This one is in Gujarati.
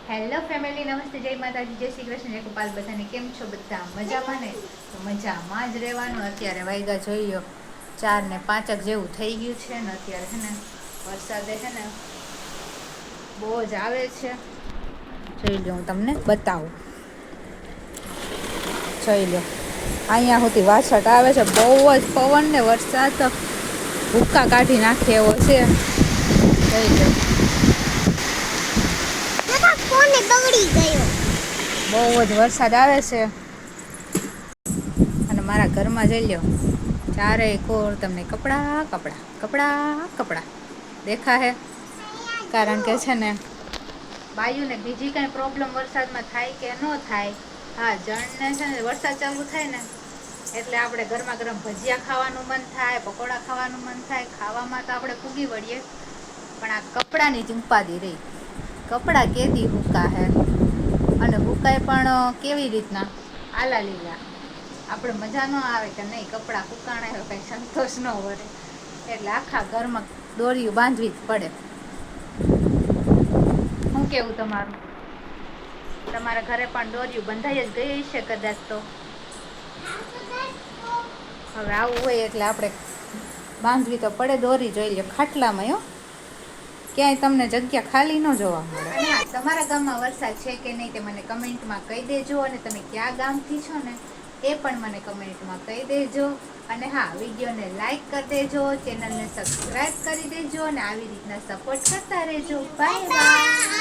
હેલો ફેમિલી, નમસ્તે, જય માતાજી, જય શ્રી કૃષ્ણ, જય ગોપાલ. બધાને કેમ છો? બધા મજામાં ને? તો મજામાં જ રહેવાનું. અત્યારે વાયગા જોઈ લો 4 ને 5 જેવું થઈ ગયું છે ને અત્યારે છે ને વરસાદે છે ને બહુ જ આવે છે. જોઈ લો, હું તમને બતાવું. જોઈ લો, અહીંયા સુધી વાછટ આવે છે. બહુ જ પવન ને વરસાદ ભૂક્કા કાઢી નાખે એવો છે. જોઈ લો, બગડી ગયો. બહુ જ વરસાદ આવે છે. અને મારા ઘરમાં જઈ લો, ચારેય કોર તમને કપડાં કપડાં કપડાં કપડાં દેખા હે. કારણ કે છે ને બાયુને બીજી કઈ પ્રોબ્લેમ વરસાદમાં થાય કે ન થાય. હા, જણને છે ને વરસાદ ચાલુ થાય ને એટલે આપણે ગરમા ગરમ ભજીયા ખાવાનું મન થાય, પકોડા ખાવાનું મન થાય. ખાવામાં તો આપણે પૂગી વળીએ, પણ આ કપડાની જ ઉપાધિ રહી. કપડાં કેદી હુકા હે અને હુકાય પણ કેવી રીતના? આલા લીલા. આપણે મજા ન આવે કે નહીં કપડાં સુકાણા હોય, કંઈ સંતોષ ન વરે. એટલે આખા ઘરમાં દોરીયું બાંધવી જ પડે. શું કેવું તમારું? તમારા ઘરે પણ દોરીયું બંધાઈ જ ગઈ છે કદાચ તો. હવે આવું હોય એટલે આપણે બાંધવી તો પડે દોરી. જોઈ લો ખાટલામાં હો, ક્યાંય તમને જગ્યા ખાલી ન જોવા મળે. અને હા, તમારા ગામમાં વરસાદ છે કે નહીં તે મને કમેન્ટમાં કહી દેજો. અને તમે ક્યાં ગામથી છો ને એ પણ મને કમેન્ટમાં કહી દેજો. અને હા, વિડીયોને લાઈક કરી દેજો, ચેનલને સબસ્ક્રાઈબ કરી દેજો અને આવી રીતના સપોર્ટ કરતા રહેજો. Bye bye.